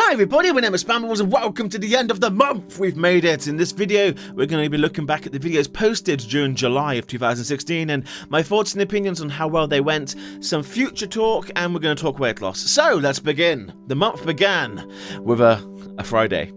Hi everybody, my name is Spammals and welcome to the end of the month. We've made it. In this video, we're going to be looking back at the videos posted during July of 2016 and my thoughts and opinions on how well they went, some future talk, and we're going to talk weight loss. So let's begin. The month began with a Friday.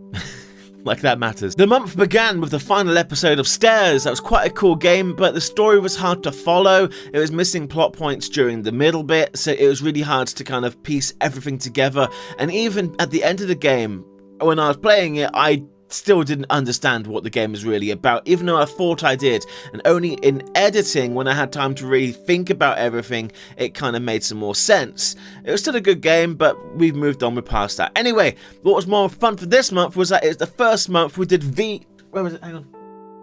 Like that matters. The month began with the final episode of Stairs. That was quite a cool game, but the story was hard to follow. It was missing plot points during the middle bit, so it was really hard to kind of piece everything together. And even at the end of the game, when I was playing it, I still didn't understand what the game was really about, even though I thought I did. And only in editing, when I had time to really think about everything, it kind of made some more sense. It was still a good game, but we've moved on, we're past that. Anyway, what was more fun for this month was that it's the first month we did Where was it? Hang on.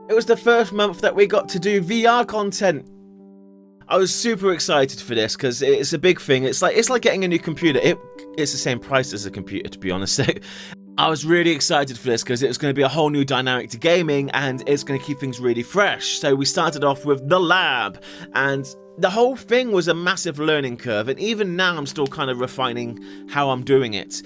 It was the first month that we got to do VR content. I was super excited for this because it's a big thing. It's like getting a new computer. It's the same price as a computer, to be honest. I was really excited for this because it was going to be a whole new dynamic to gaming and it's going to keep things really fresh. So we started off with the lab, and the whole thing was a massive learning curve, and even now I'm still kind of refining how I'm doing it.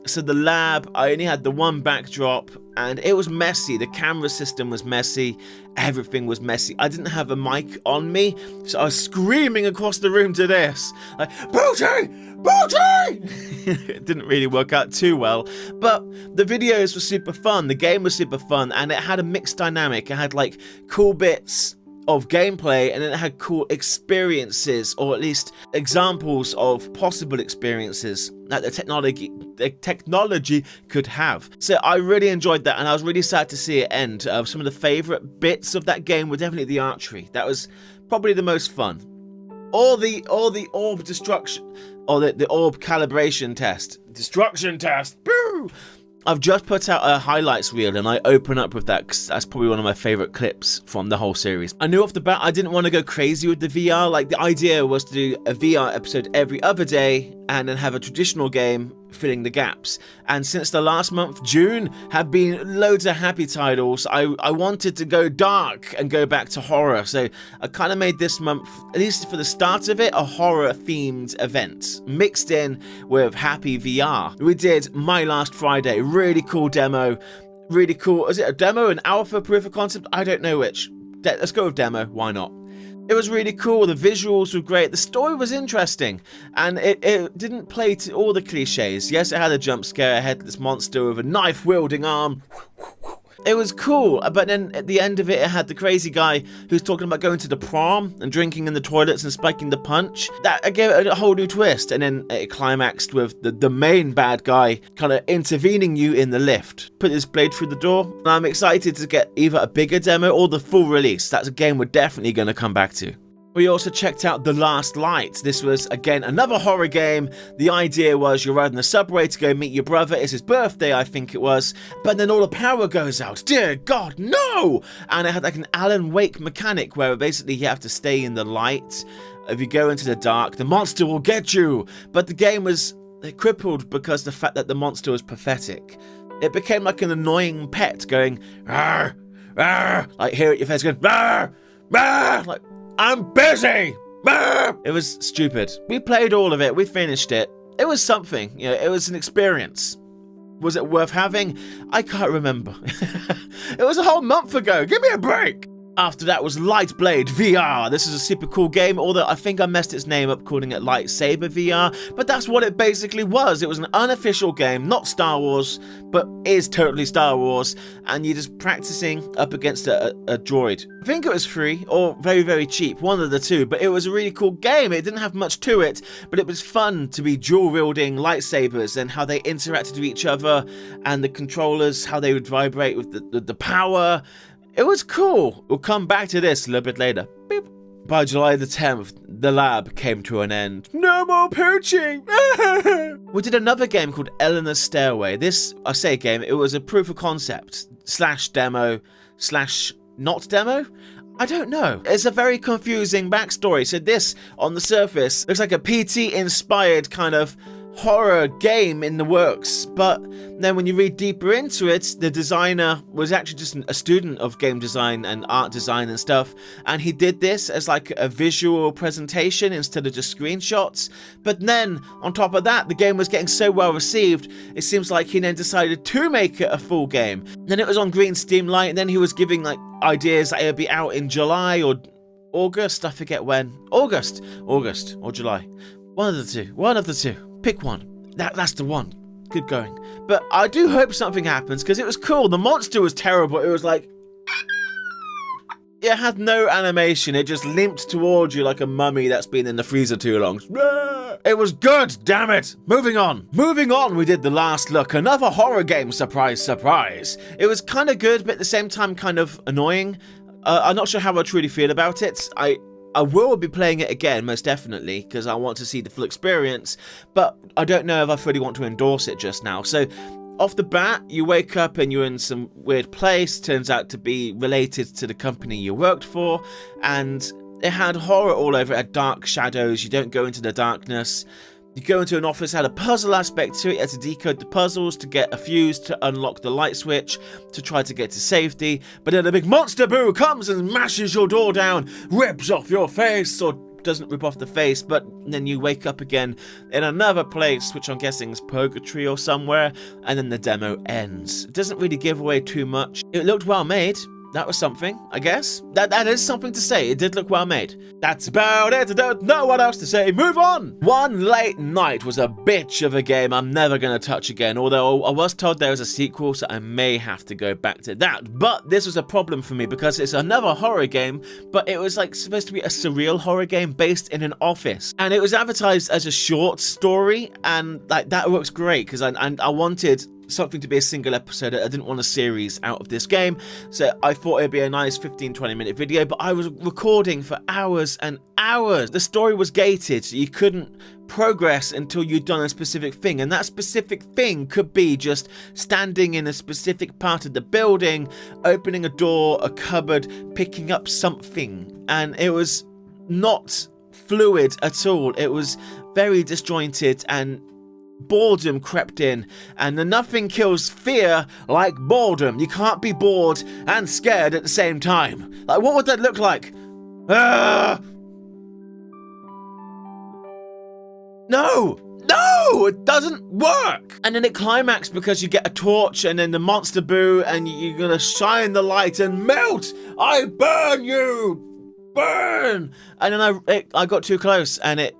So the lab, I only had the one backdrop and it was messy. The camera system was messy. Everything was messy. I didn't have a mic on me, so I was screaming across the room to this. Like, Booty! Booty! It didn't really work out too well, but the videos were super fun. The game was super fun and it had a mixed dynamic. It had like cool bits of gameplay and then it had cool experiences, or at least examples of possible experiences that the technology could have. So I really enjoyed that and I was really sad to see it end. Some of the favourite bits of that game were definitely the archery. That was probably the most fun. Or the orb destruction, or the orb calibration test. Destruction test! Boo! I've just put out a highlights reel and I open up with that because that's probably one of my favourite clips from the whole series. I knew off the bat I didn't want to go crazy with the VR. Like, the idea was to do a VR episode every other day and then have a traditional game filling the gaps. And since the last month, June, had been loads of happy titles, I wanted to go dark and go back to horror. So I kind of made this month, at least for the start of it, a horror themed event mixed in with happy VR. We did My Last Friday, really cool demo, really cool. Is it a demo, an alpha, proof of concept? I don't know which. Let's go with demo, why not? It was really cool, the visuals were great, the story was interesting, and it didn't play to all the cliches. Yes, it had a jump scare, it had this monster with a knife-wielding arm. It was cool, but then at the end of it, it had the crazy guy who's talking about going to the prom and drinking in the toilets and spiking the punch. That gave it a whole new twist, and then it climaxed with the main bad guy kind of intervening you in the lift. Put his blade through the door, and I'm excited to get either a bigger demo or the full release. That's a game we're definitely going to come back to. We also checked out The Last Light. This was, again, another horror game. The idea was you're riding the subway to go meet your brother. It's his birthday, I think it was. But then all the power goes out. Dear God, no! And it had like an Alan Wake mechanic where basically you have to stay in the light. If you go into the dark, the monster will get you. But the game was crippled because the fact that the monster was pathetic. It became like an annoying pet going, "Arr, arr," like here at your face going, "Arr, arr," like, I'm busy! It was stupid. We played all of it, we finished it. It was something, you know, it was an experience. Was it worth having? I can't remember. It was a whole month ago, give me a break! After that was Lightblade VR. This is a super cool game, although I think I messed its name up calling it Lightsaber VR, but that's what it basically was. It was an unofficial game, not Star Wars, but is totally Star Wars, and you're just practicing up against a droid. I think it was free, or very, very cheap, one of the two, but it was a really cool game. It didn't have much to it, but it was fun to be dual-wielding lightsabers and how they interacted with each other, and the controllers, how they would vibrate with the power. It was cool. We'll come back to this a little bit later. Beep. By July the 10th, the lab came to an end. No more poaching! We did another game called Eleanor's Stairway. This, I say game, it was a proof of concept / demo / not demo? I don't know. It's a very confusing backstory. So this, on the surface, looks like a PT-inspired kind of horror game in the works, but then when you read deeper into it, the designer was actually just a student of game design and art design and stuff, and he did this as like a visual presentation instead of just screenshots. But then on top of that, the game was getting so well received, it seems like he then decided to make it a full game. Then it was on green Steam Light, and then he was giving like ideas that it would be out in July or August, I forget when. August or July. One of the two. Pick one. That's the one. Good going. But I do hope something happens, because it was cool. The monster was terrible. It was like... It had no animation. It just limped towards you like a mummy that's been in the freezer too long. It was good, damn it. Moving on, we did The Last Look. Another horror game, surprise, surprise. It was kind of good, but at the same time kind of annoying. I'm not sure how I truly feel about it. I will be playing it again, most definitely, because I want to see the full experience, but I don't know if I fully want to endorse it just now. So, off the bat, you wake up and you're in some weird place, turns out to be related to the company you worked for, and it had horror all over it, had dark shadows, you don't go into the darkness. You go into an office, had a puzzle aspect to it, you had to decode the puzzles to get a fuse to unlock the light switch to try to get to safety, but then a big monster boo comes and mashes your door down, rips off your face, or doesn't rip off the face, but then you wake up again in another place, which I'm guessing is purgatory or somewhere, and then the demo ends. It doesn't really give away too much. It looked well made. That was something, I guess. That is something to say. It did look well made. That's about it. I don't know what else to say. Move on. One Late Night was a bitch of a game I'm never going to touch again, although I was told there was a sequel, so I may have to go back to that. But this was a problem for me because it's another horror game, but it was like supposed to be a surreal horror game based in an office. And it was advertised as a short story, and like that works great because I wanted something to be a single episode. I didn't want a series out of this game, so I thought it'd be a nice 15-20 minute video, but I was recording for hours and hours. The story was gated, so you couldn't progress until you'd done a specific thing, and that specific thing could be just standing in a specific part of the building, opening a door, a cupboard, picking up something, and it was not fluid at all. It was very disjointed, and boredom crept in, and nothing kills fear like boredom. You can't be bored and scared at the same time. Like, what would that look like? No, it doesn't work. And then it climaxed because you get a torch and then the monster boo, and you're gonna shine the light and melt. I burn you, burn. And then I got too close, and it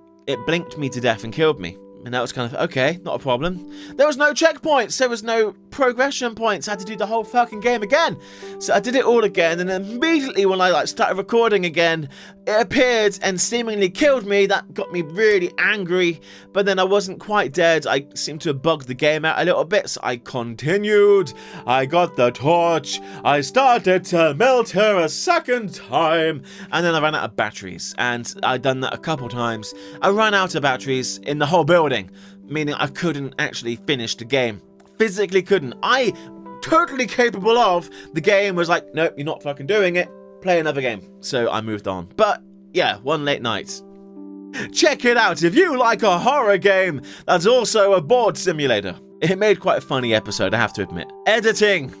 blinked me to death and killed me. And that was kind of, okay, not a problem. There was no checkpoints, there was no progression points. I had to do the whole fucking game again. So I did it all again, and immediately when I started recording again, it appeared and seemingly killed me. That got me really angry, but then I wasn't quite dead. I seemed to have bugged the game out a little bit, so I continued. I got the torch, I started to melt her a second time, and then I ran out of batteries, and I'd done that a couple times. I ran out of batteries in the whole building, meaning I couldn't actually finish the game. Physically couldn't. I totally capable of. The game was like, nope, you're not fucking doing it. Play another game. So I moved on. But yeah, One Late Night. Check it out if you like a horror game that's also a board simulator. It made quite a funny episode, I have to admit. Editing.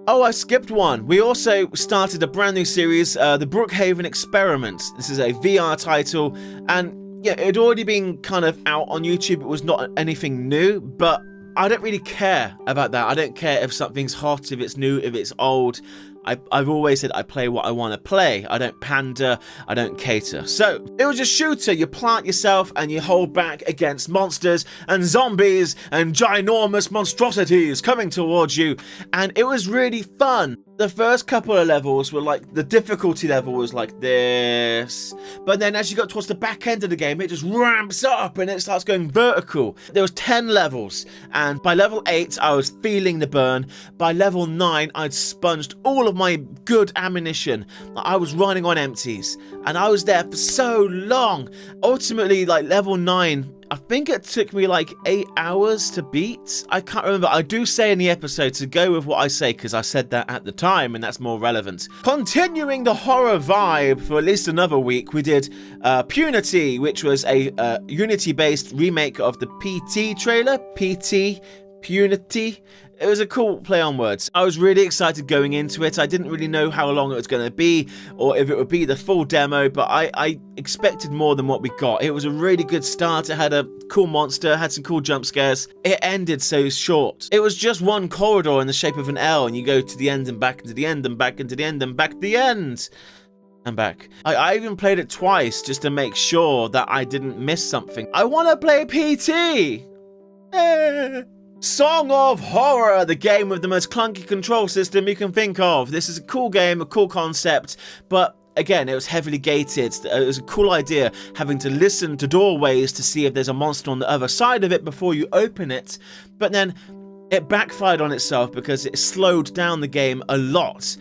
Oh, I skipped one. We also started a brand new series, the Brookhaven Experiment. This is a VR title, and yeah, it had already been kind of out on YouTube. It was not anything new, but I don't really care about that. I don't care if something's hot, if it's new, if it's old. I've always said I play what I want to play. I don't pander, I don't cater. So, it was a shooter. You plant yourself and you hold back against monsters and zombies and ginormous monstrosities coming towards you. And it was really fun. The first couple of levels were like, the difficulty level was like this. But then as you got towards the back end of the game, it just ramps up and it starts going vertical. There was 10 levels. And by level 8, I was feeling the burn. By level 9, I'd sponged all of my good ammunition. I was running on empties. And I was there for so long. Ultimately, like level 9, I think it took me like 8 hours to beat. I can't remember. I do say in the episode to go with what I say because I said that at the time and that's more relevant. Continuing the horror vibe for at least another week, we did Punity, which was a Unity-based remake of the PT trailer. Punity. It was a cool play on words. I was really excited going into it. I didn't really know how long it was going to be or if it would be the full demo, but I expected more than what we got. It was a really good start. It had a cool monster, had some cool jump scares. It ended so short. It was just one corridor in the shape of an L, and you go to the end and back into the end and back into the end and back to the end. And back. I even played it twice just to make sure that I didn't miss something. I want to play PT! Song of Horror, the game with the most clunky control system you can think of. This is a cool game, a cool concept, but again, it was heavily gated. It was a cool idea, having to listen to doorways to see if there's a monster on the other side of it before you open it. But then it backfired on itself because it slowed down the game a lot,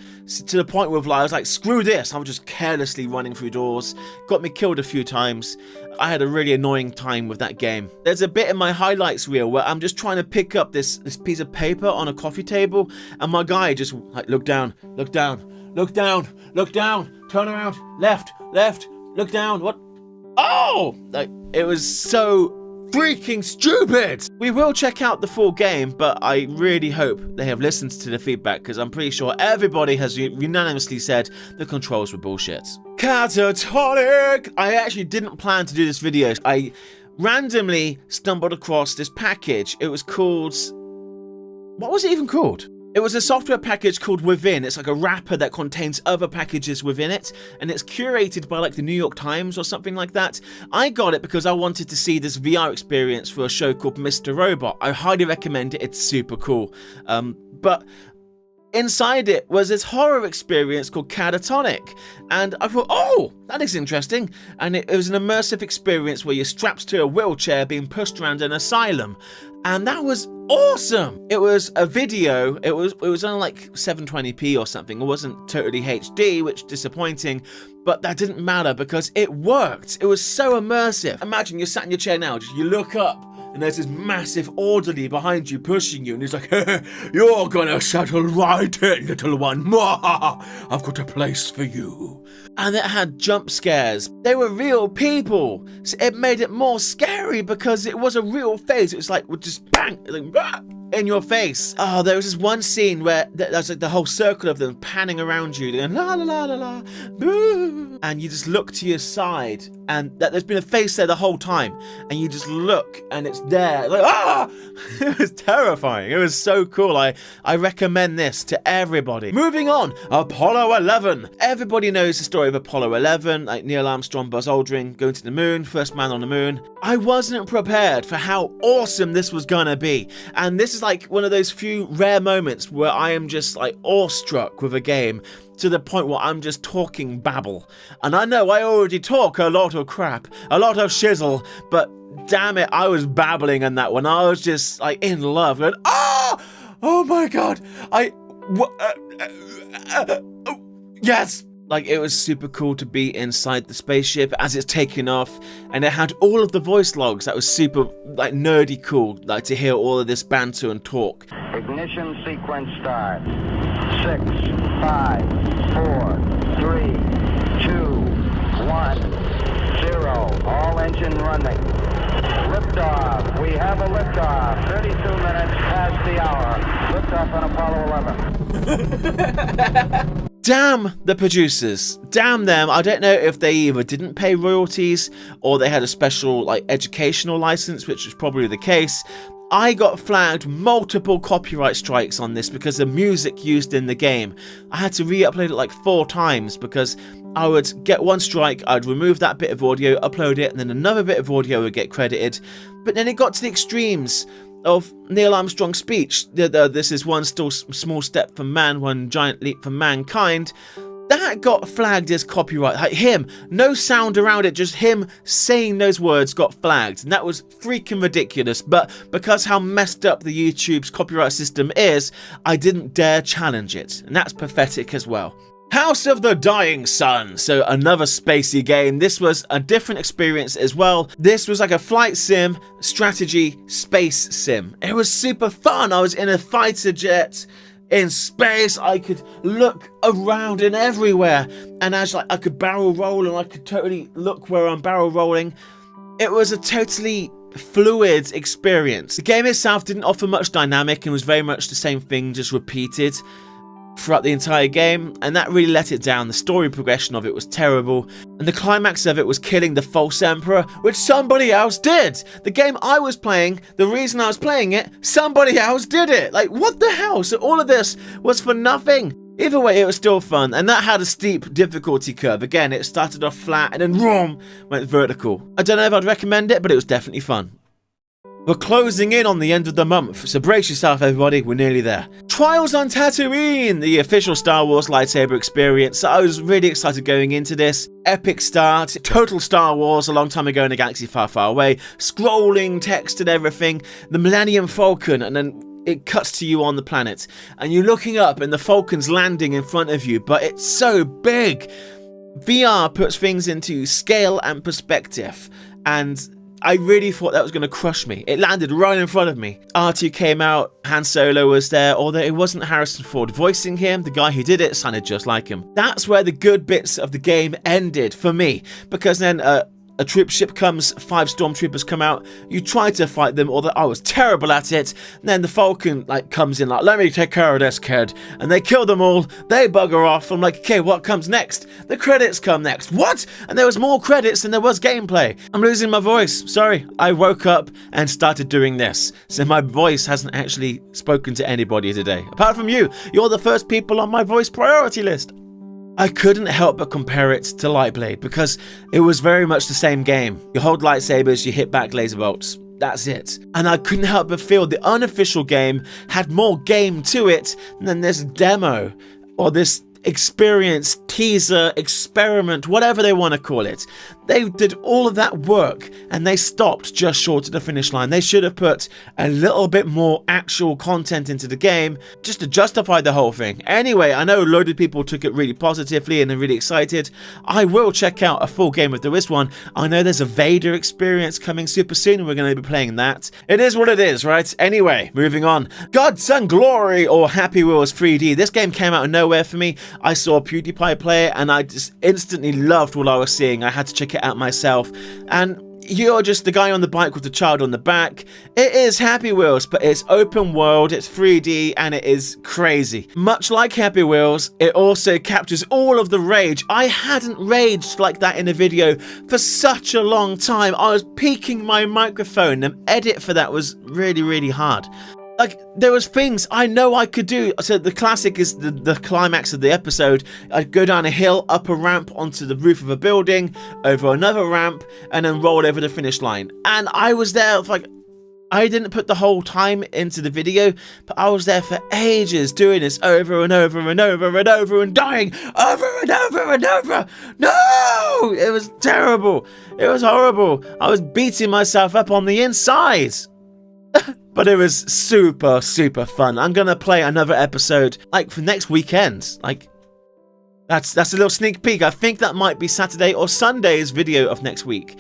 to the point where I was like, screw this, I was just carelessly running through doors. Got me killed a few times. I had a really annoying time with that game. There's a bit in my highlights reel where I'm just trying to pick up this piece of paper on a coffee table, and my guy just like, look down, look down, look down, look down, turn around, left, look down, what? Oh! Like, it was so freaking stupid! We will check out the full game, but I really hope they have listened to the feedback, because I'm pretty sure everybody has unanimously said the controls were bullshit. Catatonic! I actually didn't plan to do this video. I randomly stumbled across this package. It was called... what was it even called? It was a software package called Within. It's like a wrapper that contains other packages within it, and it's curated by like the New York Times or something like that. I got it because I wanted to see this VR experience for a show called Mr. Robot. I highly recommend it. It's super cool. But inside it was this horror experience called Catatonic, and I thought, oh, that is interesting. And it was an immersive experience where you're strapped to a wheelchair being pushed around an asylum, and that was awesome. It was a video. It was on like 720p or something. It wasn't totally HD, which is disappointing, but that didn't matter because it worked. It was so immersive. Imagine you're sat in your chair now, just you look up, and there's this massive orderly behind you pushing you, and he's like, hey, you're gonna settle right in, little one. I've got a place for you. And it had jump scares. They were real people. So it made it more scary because it was a real face. It was like, would just bang, like, in your face. Oh, there was this one scene where there's like the whole circle of them panning around you, going la la la la la, boo. And you just look to your side, and there's been a face there the whole time, and you just look, and it's there. Like, ah! It was terrifying. It was so cool. I recommend this to everybody. Moving on, Apollo 11. Everybody knows the story of Apollo 11, like Neil Armstrong, Buzz Aldrin going to the moon, first man on the moon. I wasn't prepared for how awesome this was gonna be, and this is like one of those few rare moments where I am just like awestruck with a game to the point where I'm just talking babble. And I know I already talk a lot of crap, a lot of shizzle, but damn it, I was babbling in that one. I was just like in love, going, oh my god, yes. Like, it was super cool to be inside the spaceship as it's taking off, and it had all of the voice logs. That was super, like, nerdy cool, like, to hear all of this banter and talk. Ignition sequence start. 6, 5, 4, 3, 2, 1, 0. All engine running. Liftoff. We have a liftoff. 32 minutes past the hour. Liftoff on Apollo 11. Damn the producers, damn them. I don't know if they either didn't pay royalties or they had a special like educational license, which was probably the case. I got flagged multiple copyright strikes on this because of music used in the game. I had to re-upload it like 4 times because I would get one strike, I'd remove that bit of audio, upload it, and then another bit of audio would get credited. But then it got to the extremes of Neil Armstrong's speech, this is one still small step for man, one giant leap for mankind. That got flagged as copyright. Like him, no sound around it, just him saying those words got flagged. And that was freaking ridiculous. But because how messed up the YouTube's copyright system is, I didn't dare challenge it. And that's pathetic as well. House of the Dying Sun, so another spacey game. This was a different experience as well. This was like a flight sim, strategy, space sim. It was super fun. I was in a fighter jet in space. I could look around and everywhere, and as like I could barrel roll, and I could totally look where I'm barrel rolling. It was a totally fluid experience. The game itself didn't offer much dynamic and was very much the same thing, just repeated throughout the entire game, and that really let it down. The story progression of it was terrible, and the climax of it was killing the false emperor, which somebody else did. The game I was playing, the reason I was playing it, somebody else did it. Like, what the hell? So all of this was for nothing. Either way, it was still fun, and that had a steep difficulty curve. Again, it started off flat and then vroom, went vertical. I don't know if I'd recommend it, but it was definitely fun. We're closing in on the end of the month, so brace yourself everybody, we're nearly there. Trials on Tatooine, the official Star Wars lightsaber experience. I was really excited going into this. Epic start, total Star Wars a long time ago in a galaxy far, far away. Scrolling text and everything. The Millennium Falcon, and then it cuts to you on the planet. And you're looking up and the Falcon's landing in front of you, but it's so big. VR puts things into scale and perspective, and I really thought that was going to crush me. It landed right in front of me. R2 came out, Han Solo was there, although it wasn't Harrison Ford voicing him. The guy who did it sounded just like him. That's where the good bits of the game ended for me, because then a troop ship comes, 5 stormtroopers come out, you try to fight them, although I was terrible at it, and then the Falcon comes in let me take care of this kid, and they kill them all, they bugger off. I'm like, okay, what comes next? The credits come next. What? And there was more credits than there was gameplay. I'm losing my voice, sorry. I woke up and started doing this, so my voice hasn't actually spoken to anybody today. Apart from you, you're the first people on my voice priority list. I couldn't help but compare it to Lightblade, because it was very much the same game. You hold lightsabers, you hit back laser bolts. That's it. And I couldn't help but feel the unofficial game had more game to it than this demo, or this experience, teaser, experiment, whatever they want to call it. They did all of that work and they stopped just short of the finish line. They should have put a little bit more actual content into the game just to justify the whole thing. Anyway, I know a load of people took it really positively and are really excited. I will check out a full game if there is one. I know there's a Vader experience coming super soon and we're going to be playing that. It is what it is, right? Anyway, moving on. Gods and Glory, or Happy Wheels 3D. This game came out of nowhere for me. I saw PewDiePie play it and I just instantly loved what I was seeing. I had to check it out myself, and you're just the guy on the bike with the child on the back. It is Happy Wheels, but it's open world, it's 3D, and it is crazy. Much like Happy Wheels, it also captures all of the rage. I hadn't raged like that in a video for such a long time. I was peaking my microphone, and edit for that was really, really hard. Like, there was things I know I could do. So the classic is the climax of the episode. I'd go down a hill, up a ramp onto the roof of a building, over another ramp, and then roll over the finish line. And I was there, like, I didn't put the whole time into the video, but I was there for ages doing this over and over and over and over and dying over and over and over. No! It was terrible. It was horrible. I was beating myself up on the inside. But it was super, super fun. I'm going to play another episode, like, for next weekend. Like, that's a little sneak peek. I think that might be Saturday or Sunday's video of next week.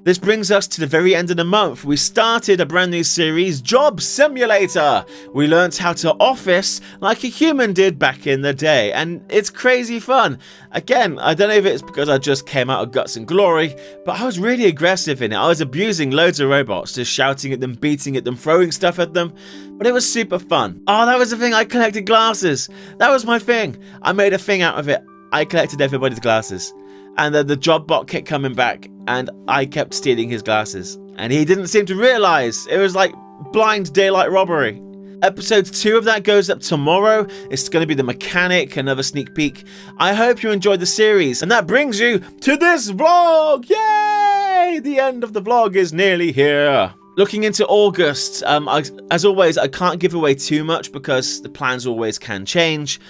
This brings us to the very end of the month. We started a brand new series, Job Simulator. We learned how to office like a human did back in the day, and it's crazy fun. Again, I don't know if it's because I just came out of Guts and Glory, but I was really aggressive in it. I was abusing loads of robots, just shouting at them, beating at them, throwing stuff at them, but it was super fun. Oh, that was the thing, I collected glasses. That was my thing. I made a thing out of it. I collected everybody's glasses. And then the job bot kept coming back, and I kept stealing his glasses. And he didn't seem to realise. It was like blind daylight robbery. Episode 2 of that goes up tomorrow. It's going to be the mechanic, another sneak peek. I hope you enjoyed the series. And that brings you to this vlog. Yay! The end of the vlog is nearly here. Looking into August, as always, I can't give away too much because the plans always can change.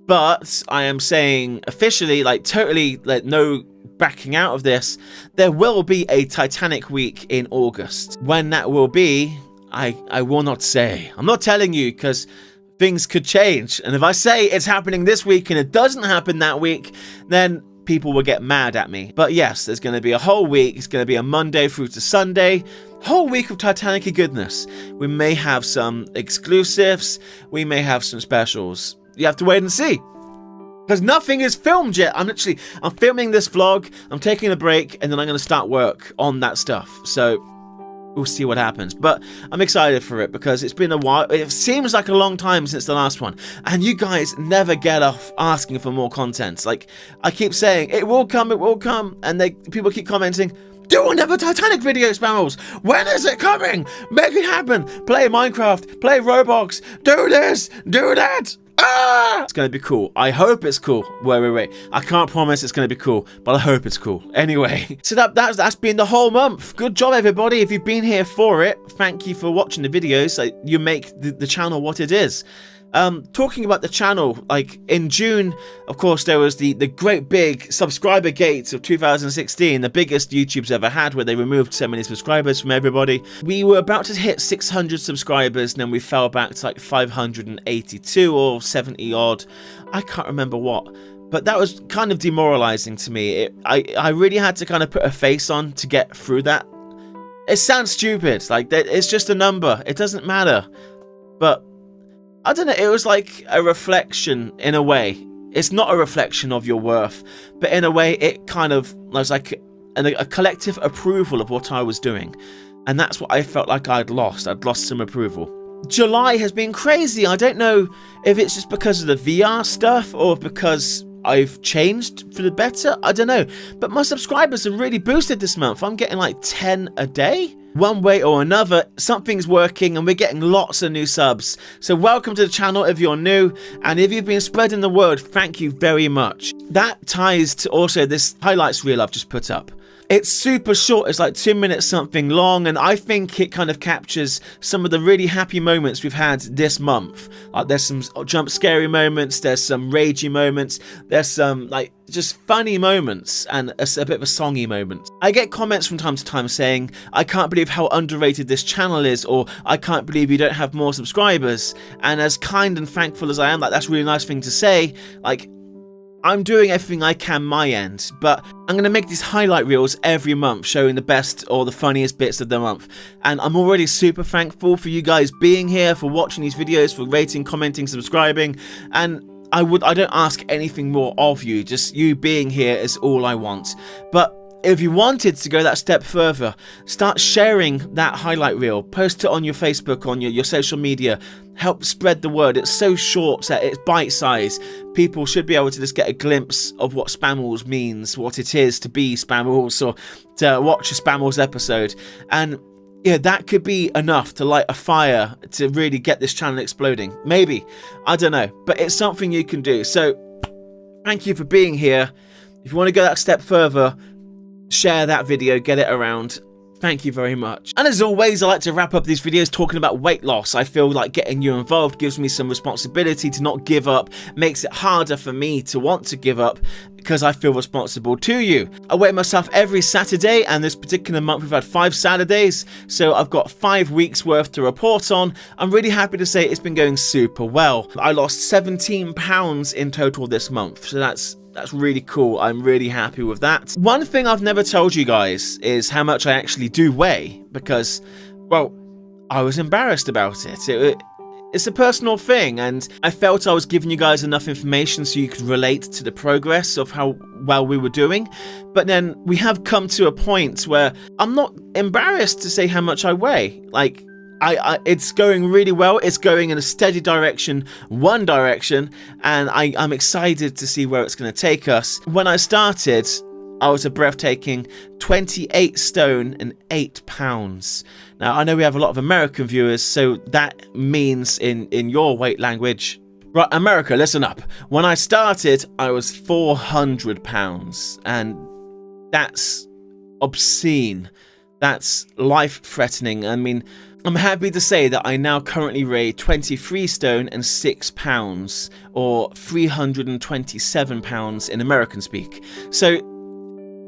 But I am saying officially, like totally, like no backing out of this, there will be a Titanic week in August. When that will be, I will not say. I'm not telling you because things could change. And if I say it's happening this week and it doesn't happen that week, then people will get mad at me. But yes, there's going to be a whole week. It's going to be a Monday through to Sunday. Whole week of Titanic goodness. We may have some exclusives. We may have some specials. You have to wait and see. Because nothing is filmed yet. I'm filming this vlog. I'm taking a break and then I'm going to start work on that stuff. So we'll see what happens. But I'm excited for it because it's been a while. It seems like a long time since the last one. And you guys never get off asking for more content. Like, I keep saying, it will come, it will come. And people keep commenting, do another Titanic video, Spammals. When is it coming? Make it happen. Play Minecraft, play Roblox, do this, do that. Ah! It's gonna be cool. I hope it's cool. Wait. I can't promise it's gonna be cool, but I hope it's cool. Anyway, so that's been the whole month. Good job, everybody. If you've been here for it, thank you for watching the videos. You make the channel what it is. Talking about the channel, like in June, of course, there was the great big subscriber gate of 2016, the biggest YouTube's ever had, where they removed so many subscribers from everybody. We were about to hit 600 subscribers, and then we fell back to like 582 or 70 odd. I can't remember what. But that was kind of demoralizing to me. I really had to kind of put a face on to get through that. It sounds stupid, like it's just a number. It doesn't matter. But I don't know, it was like a reflection in a way. It's not a reflection of your worth, but in a way it kind of was like a collective approval of what I was doing. And that's what I felt like I'd lost some approval. July has been crazy. I don't know if it's just because of the VR stuff or because I've changed for the better. I don't know. But my subscribers are really boosted this month. I'm getting like 10 a day. One way or another, something's working and we're getting lots of new subs. So welcome to the channel if you're new, and if you've been spreading the word, thank you very much. That ties to also this highlights reel I've just put up. It's super short, it's like 2 minutes something long, and I think it kind of captures some of the really happy moments we've had this month. Like there's some jump scary moments, there's some ragey moments, there's some like just funny moments, and a bit of a songy moment. I get comments from time to time saying, I can't believe how underrated this channel is, or I can't believe you don't have more subscribers. And as kind and thankful as I am, like that's a really nice thing to say, like I'm doing everything I can my end, but I'm going to make these highlight reels every month showing the best or the funniest bits of the month. And I'm already super thankful for you guys being here, for watching these videos, for rating, commenting, subscribing. And I don't ask anything more of you, just you being here is all I want. But if you wanted to go that step further, start sharing that highlight reel, post it on your Facebook, on your social media, help spread the word. It's so short, that it's bite-sized. People should be able to just get a glimpse of what Spammals means, what it is to be Spammals, or to watch a Spammals episode. And yeah, that could be enough to light a fire to really get this channel exploding. Maybe, I don't know, but it's something you can do. So thank you for being here. If you want to go that step further, share that video, get it around. Thank you very much. And as always, I like to wrap up these videos talking about weight loss. I feel like getting you involved gives me some responsibility to not give up, makes it harder for me to want to give up because I feel responsible to you. I weigh myself every Saturday, and this particular month we've had 5 Saturdays, so I've got 5 weeks worth to report on. I'm really happy to say it's been going super well. I lost 17 pounds in total this month, so that's really cool. I'm really happy with that. One thing I've never told you guys is how much I actually do weigh, because, well, I was embarrassed about it. It's a personal thing, and I felt I was giving you guys enough information so you could relate to the progress of how well we were doing. But then we have come to a point where I'm not embarrassed to say how much I weigh. Like, it's going really well. It's going in a steady direction, one direction, and I'm excited to see where it's going to take us. When I started, I was a breathtaking 28 stone and 8 pounds. Now, I know we have a lot of American viewers, so that means in your weight language. Right, America, listen up. When I started, I was 400 pounds, and that's obscene. That's life-threatening. I mean, I'm happy to say that I now currently weigh 23 stone and 6 pounds, or 327 pounds in American speak. So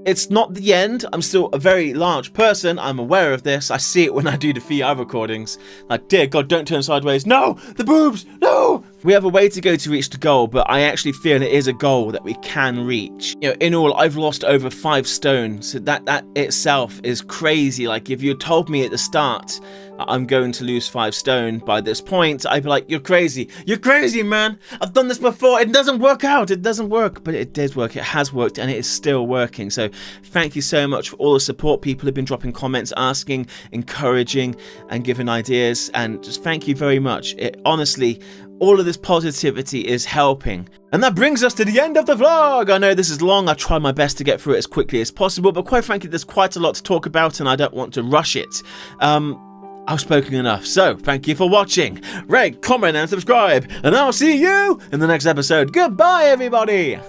it's not the end. I'm still a very large person. I'm aware of this. I see it when I do the VR recordings. Like, dear God, don't turn sideways. No, the boobs, no! We have a way to go to reach the goal, but I actually feel it is a goal that we can reach. You know, in all, I've lost over 5 stone, so that itself is crazy. Like, if you had told me at the start I'm going to lose 5 stone by this point, I'd be like, you're crazy, man, I've done this before, it doesn't work out, it doesn't work. But it did work, it has worked, and it is still working. So thank you so much for all the support. People have been dropping comments, asking, encouraging, and giving ideas, and just thank you very much. It honestly, all of this positivity is helping. And that brings us to the end of the vlog. I know this is long, I try my best to get through it as quickly as possible, but quite frankly, there's quite a lot to talk about and I don't want to rush it. I've spoken enough, so thank you for watching. Rate, comment, and subscribe, and I'll see you in the next episode. Goodbye, everybody!